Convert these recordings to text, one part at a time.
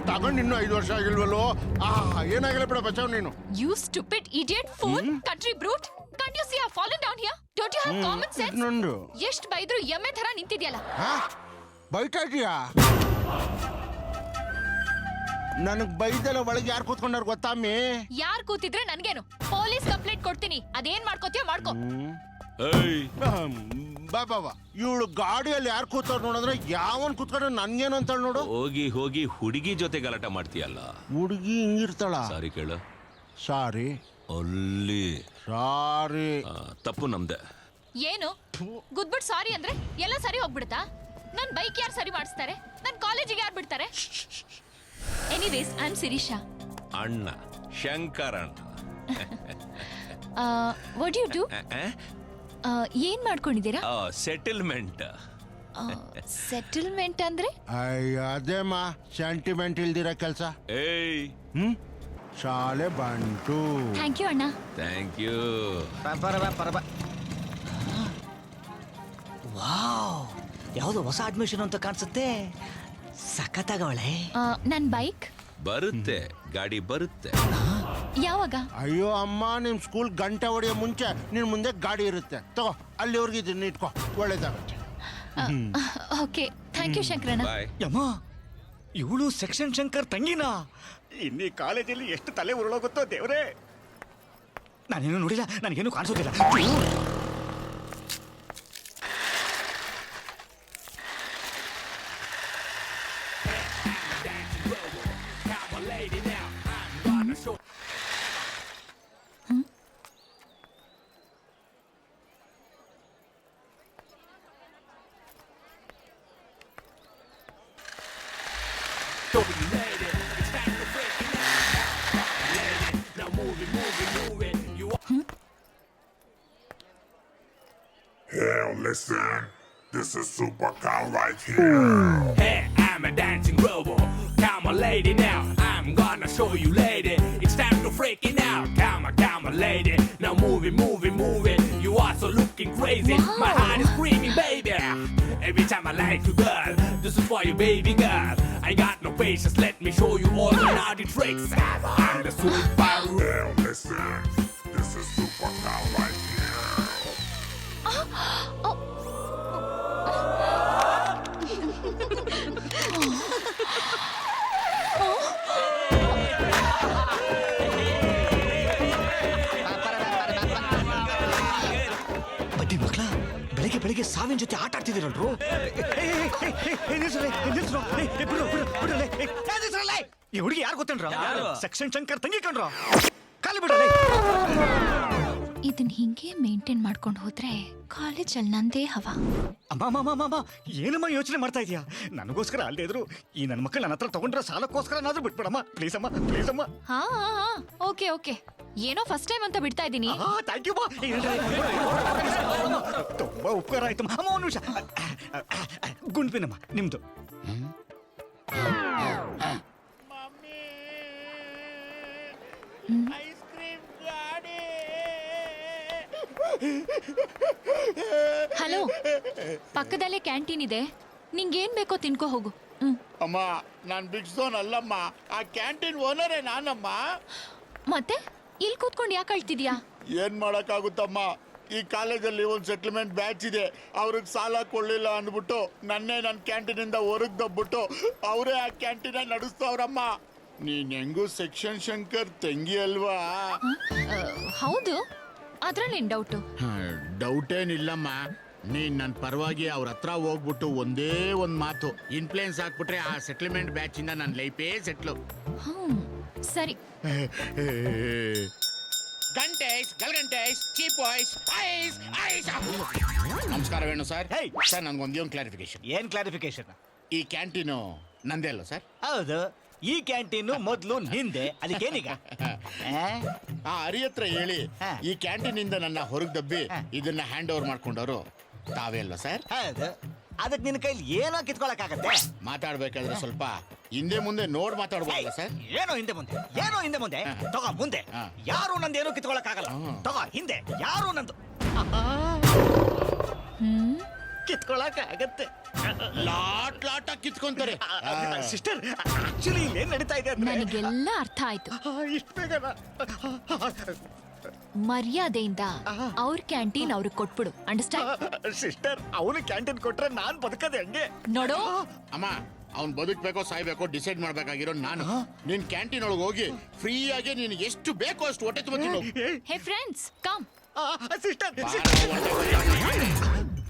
ತಗೊಂಡು ಇನ್ನೂ 5 ವರ್ಷ ಆಗಿಲ್ವಲ್ಲೋ. ಏನಾಗಿಲ್ಲ ಬಿಡ ಬಚಾವ್ ನೀನು. You stupid idiot fool, country brute. Can't you see I've fallen down here? Don't you have common sense? ನಂದು ಎಷ್ಟ್ ಬೈದ್ರು ಎಮ್ಮೆ ತರ ನಿಂತಿದ್ಯಲ್ಲ. ಬೈತಾ ಇದೀಯಾ? ನನಗ್ ಬೈದೆಲ್ಲ ಒಳಗೆ ಯಾರು ಕೂತ್ಕೊಂಡಾರ ಗೊತ್ತಾಮಿ? ಯಾರ್ ಕೂತಿದ್ರೆ ನನ್ಗೇನು? ಪೊಲೀಸ್ ಕಂಪ್ಲೇಂಟ್ ಕೊಡ್ತೀನಿ. ಅದೇನ್ ಮಾಡ್ಕೋತೀಯೋ ಮಾಡ್ಕೋ. ಬಾ ಬಾ ಬಾ. ಇವಳು ಗಾಡಿಯಲ್ಲಿ ಯಾರು ಕೂತವ್ರು ನೋಡಿದ್ರೆ ಯಾವನ್ ಕೂತ್ಕೊಂಡ್ರೆ ನನ್ಗೇನು ಅಂತ ನೋಡು. ಹೋಗಿ ಹೋಗಿ ಹುಡುಗಿ ಜೊತೆ ಗಲಾಟ ಮಾಡ್ತೀಯಲ್ಲ. ಹುಡುಗಿ ಹಿಂಗಿರ್ತಾಳ? ಸಾರಿ ಕೇಳು. ಸಾರಿ ಅಲ್ಲಿ ಸಾರಿ. ತಪ್ಪು ನಮ್ದೆ. ಏನು ಗುದ್ಬಿಟ್ ಸಾರಿ ಅಂದ್ರೆ ಎಲ್ಲ ಸರಿ ಹೋಗ್ಬಿಡುತ್ತಾ? ನನ್ ಬೈಕ್ ಯಾರು ಸರಿ ಮಾಡಿಸ್ತಾರೆ? ನನ್ ಕಾಲೇಜಿಗೆ ಯಾರು ಬಿಡ್ತಾರೆ? Anyways I am Shirisha. ಅಣ್ಣ ಶಂಕರಣ್ಣ. What you do? ಏನ್ ಮಾಡ್ಕೊಂಡಿದ್ದೀರಾ? ಸೆಟಲ್ಮೆಂಟ್. ಸೆಟಲ್ಮೆಂಟ್ ಅಂದ್ರೆ? ಅದೇಮ್ಮ ಸೆಂಟಿಮೆಂಟ್ ಇಲ್ದಿರ ಕೆಲ್ಸ. ಏಯ್ ಶಾಲೆ ಬಂಟು. ಥ್ಯಾಂಕ್ ಯು ಅಣ್ಣ. Thank you. ವಾವ್, ಯಾವ್ದು ಹೊಸ ಅಡ್ಮಿಷನ್ ಅಂತ ಕಾಣಿಸುತ್ತೆ. ಸಖತ್ತಾಗವಳೆ. ನನ್ ಬೈಕ್ ಬರುತ್ತೆ, ಗಾಡಿ ಬರುತ್ತೆ. ಯಾವಾಗ? ಅಯ್ಯೋ ಅಮ್ಮ, ನಿಮ್ ಸ್ಕೂಲ್ ಗಂಟೆ ಹೊಡೆಯೋ ಮುಂಚೆ ನಿನ್ ಮುಂದೆ ಗಾಡಿ ಇರುತ್ತೆ. ತಗೋ, ಅಲ್ಲಿವರೆಗೆ ಇದನ್ನ ಇಟ್ಕೋ, ಒಳ್ಳೇದಾಗುತ್ತೆ. ಓಕೆ, ಥ್ಯಾಂಕ್ ಯು ಶಂಕರಣ್ಣ. ಬಾಯ್. ಯಮ್ಮ, ಇವಳು ಸೆಕ್ಷನ್ ಶಂಕರ್ ತಂಗಿನಾ? ಇನ್ನೀ ಕಾಲೇಜಲ್ಲಿ ಎಷ್ಟು ತಲೆ ಉರುಳೋಗುತ್ತೋ ದೇವ್ರೇ. ನಾನೇನು ನೋಡಿಲ್ಲ, ನನಗೇನು ಕಾಣಿಸೋದಿಲ್ಲ. Hell, listen, this is Super Car right here. Hey, I'm a dancing robot. Come on, lady, now I'm gonna show you, lady. It's time to freaking out. Come on, lady. Now move it, move it, move it. You are so looking crazy. Wow. My heart is screaming, baby. Every time I like you, girl. This is for you, baby girl. I got no patience. Let me show you all the naughty tricks. I'm the super. Hell, listen, this is Super Car right here. ಬಡ್ಡಿ ಮಕ್ಕಳ, ಬೆಳಿಗ್ಗೆ ಬೆಳಿಗ್ಗೆ ಸಾವಿನ ಜೊತೆ ಆಟ ಆಡ್ತಿದ್ದೀರಲ್ರು. ಈ ಹುಡುಗಿ ಯಾರು ಗೊತ್ತೇನ್ರ? ಸೆಕ್ಷನ್ ಶಂಕರ್ ತಂಗಿ ಕಣ್ರ. ಖಾಲಿ ಬಿಡ್ರ. ಇದನ್ನ ಹಿಂಗೆ ಮೇಂಟೈನ್ ಮಾಡ್ಕೊಂಡು ಹೋದ್ರೆ ಕಾಲೇಜಲ್ಲಿ ನಂದೇ ಹವಾ. ಅಮ್ಮ, ಏನಮ್ಮ ಯೋಚನೆ ಮಾಡ್ತಾ ಇದೀಯಾ? ನನಗೋಸ್ಕರ ಅಲ್ಲದೆ ಇದ್ರು ಈ ನನ್ನ ಮಕ್ಕಳು ನನ್ನ ಹತ್ರ ತಗೊಂಡ್ರೆ ಸಾಲಕ್ಕೋಸ್ಕರ ನಾದ್ರೂ ಬಿಟ್ಬಿಡಮ್ಮ. ಪ್ಲೀಸ್ ಅಮ್ಮ, ಪ್ಲೀಸ್ ಅಮ್ಮ. ಹಾ, ಓಕೆ. ಏನೋ ಫಸ್ಟ್ ಟೈಮ್ ಅಂತ ಬಿಡ್ತಾ ಇದ್ದೀನಿ. ಥ್ಯಾಂಕ್ ಯು ಬಾ. ತುಂಬಾ ಉಪಕಾರ ಆಯ್ತಮ್ಮ. ಅಮ್ಮ, ಒಂದು ನಿಮಿಷ. ಗುಂಡ್ಪಿನಮ್ಮ ನಿಮ್ದು. ಹಲೋ, ಪಕ್ಕದಲ್ಲೇ ಕ್ಯಾಂಟೀನ್ ಇದೆ, ನಿಂಗೇನ್ ಬೇಕೋ ತಿನ್ಕೋ ಹೋಗು. ಅಮ್ಮ, ನಾನ್ ಬಿಗ್ ಝೋನ್ ಅಲ್ಲಮ್ಮ, ಆ ಕ್ಯಾಂಟೀನ್ ಓನರೇ ನಾನಮ್ಮ. ಮತ್ತೆ ಇಲ್ಲಿ ಕೂತ್ಕೊಂಡು ಯಾಕೆ ಅಳ್ತಿದ್ಯಾ? ಏನ್ ಮಾಡಕ್ಕಾಗುತ್ತಮ್ಮ, ಈ ಕಾಲೇಜಲ್ಲಿ ಒಂದು ಸೆಟ್ಲ್ಮೆಂಟ್ ಬ್ಯಾಚ್ ಇದೆ. ಅವ್ರಿಗೆ ಸಾಲ ಕೊಡ್ಲಿಲ್ಲ ಅಂದ್ಬಿಟ್ಟು ನನ್ನ ಕ್ಯಾಂಟೀನ್ ಇಂದ ಹೊರಗ್ ದಬ್ಬಿಟ್ಟು ಅವರೇ ಆ ಕ್ಯಾಂಟೀನ್ ನಡೆಸ್ತವ್ರಮ್ಮ. ನೀನ್ ಹೆಂಗೂ ಸೆಕ್ಷನ್ ಶಂಕರ್ ತಂಗಿ ಅಲ್ವಾ? ಹೌದು, ಅದ್ರಲ್ಲೇನ್ ಡೌಟು? ಡೌಟ್ ಏನಿಲ್ಲಮ್ಮ. ನೀನ್ ನನ್ನ ಪರವಾಗಿ ಅವ್ರ ಹತ್ರ ಹೋಗ್ಬಿಟ್ಟು ಒಂದೇ ಒಂದ್ ಮಾತು ಇನ್ಫ್ಲೂಯೆನ್ಸ್ ಹಾಕ್ಬಿಟ್ರೆ ಆ ಸೆಟ್ಲ್ಮೆಂಟ್ ಬ್ಯಾಚ್ ಇಂದ ನನ್ನ ಲೈಫೇ ಸೆಟ್ಲು. ಸರಿ. Gantesh, Galgantesh, cheap voice, ice ice. ನಮಸ್ಕಾರ ವೇಣು ಸರ್. ಸರ್, ನನ್ಗೊಂದೇನು ಕ್ಲಾರಿಫಿಕೇಶನ್. ಏನ್ ಕ್ಲಾರಿಫಿಕೇಶನ್? ಈ ಕ್ಯಾಂಟೀನು ನಂದೇ ಅಲ್ಲ ಸರ್? ಹೌದು, ಈ ಕ್ಯಾಂಟೀನು ಮೊದ್ಲು ಹಿಂದೆ, ಅದಕ್ಕೇನೀಗ? ಆ ಹರಿ ಹತ್ರ ಹೇಳಿ ಈ ಕ್ಯಾಂಟೀನ್ ಇಂದ ನನ್ನ ಹೊರಗ್ ದಬ್ಬಿ ಇದನ್ನ ಹ್ಯಾಂಡ್ ಓವರ್ ಮಾಡ್ಕೊಂಡವರು ತಾವೇ ಅಲ್ವಾ ಸರ್? ಹೌದು. ಅದಕ್ಕೆ ನಿನ್ನ ಕೈಲಿ ಏನೋ ಕಿತ್ಕೊಳಕ್ಕಾಗತ್ತೆ? ಮಾತಾಡ್ಬೇಕಾದ್ರೆ ಸ್ವಲ್ಪ ಹಿಂದೆ ಮುಂದೆ ನೋಡ್ ಮಾತಾಡ್ಬೋದಲ್ಲ ಸರ್? ಏನೋ ಹಿಂದೆ ಮುಂದೆ ತಗೋ ಮುಂದೆ. ಯಾರು ನಂದೇನೋ ಕಿತ್ಕೊಳಕ್ಕಾಗಲ್ಲ. ತಗೋ ಹಿಂದೆ, ಯಾರು ನಂದು. ಕಿತ್ಕೊಳಕ್ ಆಗತ್ತೆ. ಲಾಟ್ ಕಿತ್ಕೊಂತಾರೆ. ಸಿಸ್ಟರ್, ಆಕ್ಚುಲಿ ಏನ್ ನಡೀತಾ ಇದೆ ಅಂದ್ರೆ ನನಗೆಲ್ಲ ಅರ್ಥ ಆಯ್ತು. ಇಷ್ಟು ಬೇಗನಾ? ಮರ್ಯಾದೆಯಿಂದ ಅವ್ರ ಕ್ಯಾಂಟೀನ್ ಅವ್ರಿಗೆ ಕೊಟ್ಬಿಡು. ಅಂಡರ್ಸ್ಟ್ಯಾಂಡ್? ಸಿಸ್ಟರ್, ಅವನು ಕ್ಯಾಂಟೀನ್ ಕೊಟ್ರೆ ನಾನ್ ಬದುಕದೆ ಹಂಗೆ. ನೋಡು, ಅಮ್ಮ, ಅವ್ನ್ ಬದುಕ್ಬೇಕೋ ಸಾಯ್ಬೇಕೋ ಡಿಸೈಡ್ ಮಾಡ್ಬೇಕಾಗಿರೋ ನಾನು. ನೀನ್ ಕ್ಯಾಂಟೀನ್ ಒಳಗೆ ಹೋಗಿ ಫ್ರೀ ಆಗಿ ನೀನ್ ಎಷ್ಟು ಬೇಕೋ ಅಷ್ಟು ಹೊಟ್ಟೆ ತುಂಬ ಹೇ ಫ್ರೆಂಡ್ಸ್, ಕಮ್. ಸಿಸ್ಟರ್,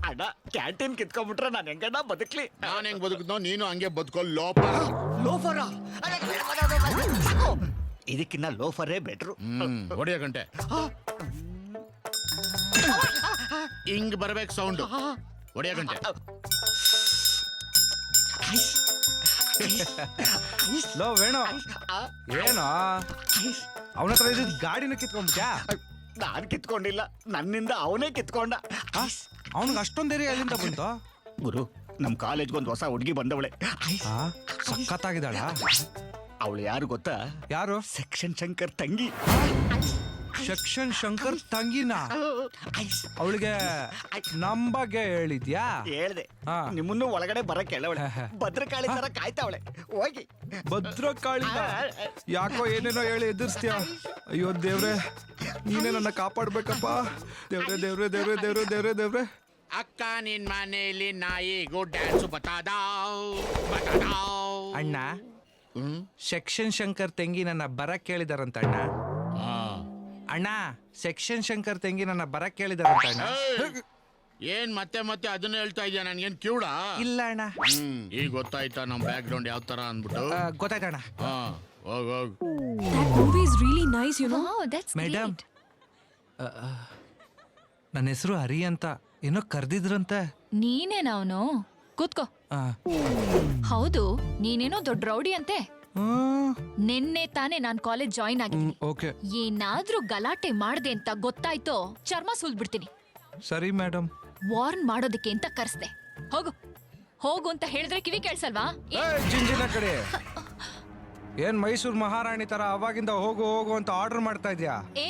ಅಣ್ಣ ಕ್ಯಾಂಟೀನ್ ಕಿತ್ಕೊಂಡ್ಬಿಟ್ರೆ ನಾನು ಹೆಂಗಣ್ಣ ಬದುಕ್ಲಿ? ನಾನ್ ಹೆಂಗ್ ಬದುಕಿದ್ನೋ ನೀನು ಹಂಗೆ ಬದುಕೋ ಲೋಪ. ಲೋಫರ? ಇದಕ್ಕಿನ್ನ ಲೋಫರೇ ಬೆಟ್ರು. ಹೊಡೆಯ ಗಂಟೆ ಹಿಂಗ್ ಬರ್ಬೇಕು ಸೌಂಡ್. ಹೊಡೆಯ ಗಂಟೆ. ಲೋ ವೇಣು, ಏನೋ ಅವನ ಹತ್ರ ಇದ್ದಿದ್ ಗಾಡಿನ ಕಿತ್ಕೊಂಡ್ಬಿಟ್ಯಾ? ನಾನ್ ಕಿತ್ಕೊಂಡಿಲ್ಲ, ನನ್ನಿಂದ ಅವನೇ ಕಿತ್ಕೊಂಡ. ಅವನಿಗೆ ಅಷ್ಟೊಂದ್ ಏರಿಯಾ ಎಲ್ಲಿಂದ ಬಂತು? ಗುರು, ನಮ್ ಕಾಲೇಜ್ಗೊಂದು ಹೊಸ ಹುಡುಗಿ ಬಂದವಳೆ. ಸಖತ್ತಾಗಿದ್ದಾಳ. ಅವಳು ಯಾರು ಗೊತ್ತಾ? ಯಾರು? ಸೆಕ್ಷನ್ ಶಂಕರ್ ತಂಗಿ. ಸೆಕ್ಷನ್ ಶಂಕರ್ ತಂಗಿನ? ಅವಳಿಗೆ ನಮ್ ಬಗ್ಗೆ ಹೇಳಿದ್ಯಾ? ಹೇಳ್ದೆ, ಹಾ. ನಿಮ್ಮನ್ನು ಒಳಗಡೆ ಬರಕ್ ಹೇಳವಳೆ. ಭದ್ರಕಾಳಿ ತರ ಕಾಯ್ತಾವಳೆ. ಹೋಗಿ. ಭದ್ರಕಾಳಿ? ಯಾಕೋ ಏನೇನೋ ಹೇಳಿ ಎದುರಿಸ್ತೀಯ. ಅಯ್ಯೋ ದೇವ್ರೆ, ನೀನೇ ನನ್ನ ಕಾಪಾಡ್ಬೇಕಪ್ಪ. ದೇವ್ರೆ ದೇವ್ರೆ ದೇವ್ರೆ ದೇವ್ರೆ ದೇವ್ರೆ ದೇವ್ರೆ. ಅಕ್ಕ ನಿನ್ ಮನೆಯಲ್ಲಿ ನಾಯಿಗೂ ಡ್ಯಾನ್ಸ್ ಬತಾದಾವ್. ಅಣ್ಣ, ಸೆಕ್ಷನ್ ಶಂಕರ್ ತಂಗಿ ನನ್ನ ಬರಕ್ ಕೇಳಿದಾರಂತ ಅಣ್ಣ. ಅಣ್ಣ, ಸೆಕ್ಷನ್ ಶಂಕರ್ ತಂಗಿ ನನ್ನ ಬರಕ್ ಕೇಳಿದಾರಂತ ಅಣ್ಣ. ಏನ್ ಮತ್ತೆ ಮತ್ತೆ ಅದನ್ನ ಹೇಳ್ತಾ ಇದೀಯ? ನನ್ಗೇನ್ ಕಿವುಡ? ಇಲ್ಲ ಅಣ್ಣ. ಈಗ ಗೊತ್ತಾಯ್ತಾ ನಮ್ ಬ್ಯಾಕ್ ಗ್ರೌಂಡ್ ಯಾವ ತರ ಅಂದ್ಬಿಟ್ಟು? ಗೊತ್ತಾಯ್ತಣ್ಣ. ಹಾ, ಹೋಗ್ ಹೋಗ್. That movie is really nice, you know. Wow, that's madam, great. ನನ್ನ ಹೆಸರು ಹರಿ ಅಂತ ಏನೋ ಕರ್ದಿದ್ರಂತೆ. ನೀನೇನ ಅವನು? ಕೂತ್ಕೋ. ಆ, ಹೌದು, ನೀನೇನೋ ದೊಡ್ಡ ರೌಡಿ ಅಂತೆ. ಹ್ಮ್, ನಿನ್ನೆ ತಾನೇ ನಾನ್ ಕಾಲೇಜ್ ಜಾಯಿನ್ ಆಗಿದ್ದೀನಿ. ಓಕೆ, ಏನಾದ್ರೂ ಗಲಾಟೆ ಮಾಡ್ದೆ ಅಂತ ಗೊತ್ತಾಯ್ತೋ ಚರ್ಮ ಸುಲ್ಬಿಡ್ತೀನಿ. ಸರಿ ಮೇಡಮ್. ವಾರ್ನ್ ಮಾಡೋದಕ್ಕೆ ಅಂತ ಕರ್ಸ್ದೆ. ಹೋಗು ಹೋಗು ಅಂತ ಹೇಳಿದ್ರೆ ಕಿವಿ ಕೇಳ್ಸಲ್ವಾ? ಜಿಂಜಿನ ಕಡೆ ಏನ್ ಮೈಸೂರು ಮಹಾರಾಣಿ ತರ ಅವಾಗಿಂದ ಹೋಗು ಹೋಗು ಅಂತ ಆರ್ಡರ್ ಮಾಡ್ತಾ ಇದ್ಯಾ? ಏ,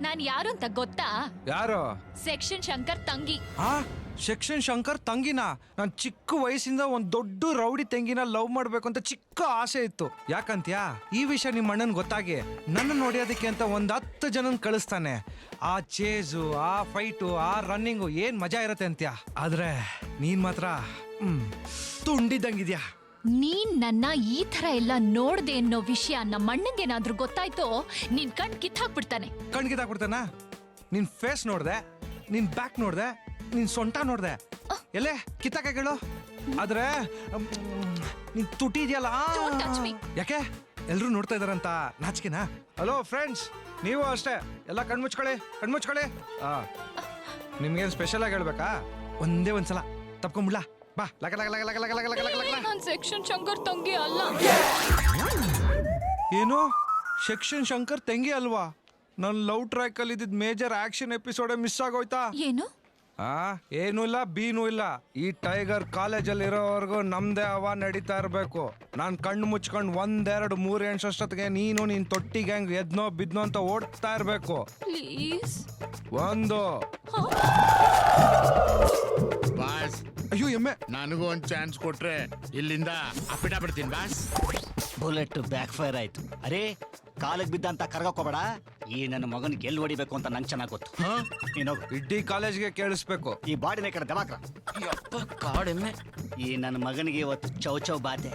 ನಾನ್ ಯಾರು ಅಂತ ಗೊತ್ತಾ? ಯಾರು? ಸೆಕ್ಷನ್ ಶಂಕರ್ ತಂಗಿ. ಆ ಸೆಕ್ಷನ್ ಶಂಕರ್ ತಂಗಿನ? ನಾನ್ ಚಿಕ್ಕ ವಯಸ್ಸಿಂದ ಒಂದ್ ದೊಡ್ಡ ರೌಡಿ ತಂಗಿನ ಲವ್ ಮಾಡ್ಬೇಕು ಅಂತ ಚಿಕ್ಕ ಆಸೆ ಇತ್ತು. ಯಾಕಂತ್ಯಾ? ಈ ವಿಷಯ ನಿಮ್ಮ ಅಣ್ಣನ್ ಗೊತ್ತಾಗಿ ನನ್ನ ನೋಡಿಯೋದಕ್ಕೆ ಅಂತ ಒಂದ್ 10 ಜನನ್ ಕಳಿಸ್ತಾನೆ. ಆ ಚೇಜು, ಆ ಫೈಟು, ಆ ರನ್ನಿಂಗು ಏನ್ ಮಜಾ ಇರತ್ತೆ ಅಂತ್ಯಾ. ಆದ್ರೆ ನೀನ್ ಮಾತ್ರ ತುಂಡಿದಂಗಿದ್ಯಾ. ನೀನ್ ನನ್ನ ಈ ತರ ಎಲ್ಲ ನೋಡ್ದೆ ಅನ್ನೋ ವಿಷಯ ನಮ್ಮ ಅಣ್ಣಂಗೇನಾದ್ರೂ ಗೊತ್ತಾಯ್ತೋ ನಿನ್ ಕಣ್ ಕಿತ್ತಾಕ್ಬಿಡ್ತಾನೆ. ಕಣ್ಗಿದಾಕ್ಬಿಡ್ತಾನ? ನಿನ್ ಫೇಸ್ ನೋಡ್ದೆ, ನಿನ್ ಬ್ಯಾಕ್ ನೋಡ್ದೆ, ನಿನ್ ಸೊಂಟ ನೋಡ್ದೆ, ಎಲ್ಲೇ ಕಿತ್ತಾಕಗಳು. ಆದ್ರೆ ನಿನ್ ತುಟಿ ಇದೆಯಲ್ಲ, Don't touch me. ಯಾಕೆ ಎಲ್ರು ನೋಡ್ತಾ ಇದಾರಂತ ನಾಚಿಕೆನಾ? ಹಲೋ ಫ್ರೆಂಡ್ಸ್, ನೀವು ಅಷ್ಟೇ ಎಲ್ಲ ಕಣ್ಮುಚ್ಕೊಳ್ಳಿ, ಕಣ್ಮುಚ್ಕೊಳ್ಳಿ. ನಿಮ್ಗೇನ್ ಸ್ಪೆಷಲ್ ಆಗಿ ಹೇಳ್ಬೇಕಾ? ಒಂದೇ ಒಂದ್ಸಲ ತಪ್ಕೊಂಬಿಡ್ಲಾ? ಬಾ, ಲಕ ಲಕ ಲಕ ಲಕ ಲಕ ಲಕ ಲಕ ಲಕ ಲಕ. ನಾನ್ ಸೆಕ್ಷನ್ ಶಂಕರ್ ತಂಗಿ ಅಲ್ಲ. ಏನು? ಸೆಕ್ಷನ್ ಶಂಕರ್ ತಂಗಿ ಅಲ್ವಾ? ನನ್ ಲವ್ ಟ್ರ್ಯಾಕ್ ಅಲ್ಲಿ ಇದ್ದಿದ್ ಮೇಜರ್ ಆಕ್ಷನ್ ಎಪಿಸೋಡ್ ಮಿಸ್ ಆಗೋಯ್ತಾ? ಏನು? ಏನೂ ಇಲ್ಲ, ಬೀನೂ ಇಲ್ಲ. ಈ ಟೈಗರ್ ಕಾಲೇಜಲ್ಲಿ ಇರೋವರೆಗೂ ನಮ್ದೇ ಹವಾ ನಡೀತಾ ಇರ್ಬೇಕು. ನಾನ್ ಕಣ್ಣು ಮುಚ್ಕೊಂಡ್ 1, 2, 3 ಎಣ್ಸೋಷ್ಟೊತ್ತಿಗೆ ನೀನು ನಿನ್ ತೊಟ್ಟಿ ಗ್ಯಾಂಗ್ ಎದ್ನೋ ಬಿದ್ನೋ ಅಂತ ಓಡ್ತಾ ಇರ್ಬೇಕು. ಪ್ಲೀಸ್. 1. ಬಾಸ್, ಅಯ್ಯೋ ಎಮ್ಮೆ. ನನಗೂ ಒಂದ್ ಚಾನ್ಸ್ ಕೊಟ್ರೆ ಇಲ್ಲಿಂದ ಅಪ್ಪಿಟ ಬಿಡ್ತೀನಿ ಬಾಸ್. ಬುಲೆಟ್ ಬ್ಯಾಕ್ ಫೈರ್ ಆಯ್ತು. ಅರೇ, ಕಾಲೇಜ್ ಬಿದ್ದಂತ ಕರ್ಗೋಕೋಬೇಡ. ಈ ನನ್ನ ಮಗನ್ ಗೆಲ್ ಹೊಡಿಬೇಕು ಅಂತ ನಂಗೆ ಚೆನ್ನಾಗ್ ಗೊತ್ತು. ನೀನೋಗು. ಇಡೀ ಕಾಲೇಜ್ಗೆ ಕೇಳಿಸ್ಬೇಕು. ಈ ಬಾಡಿನ ಕಡೆ ದವಾಕ್ರ. ಈ ನನ್ನ ಮಗನಿಗೆ ಇವತ್ತು ಚೌ ಚೌ ಬಾತೆ.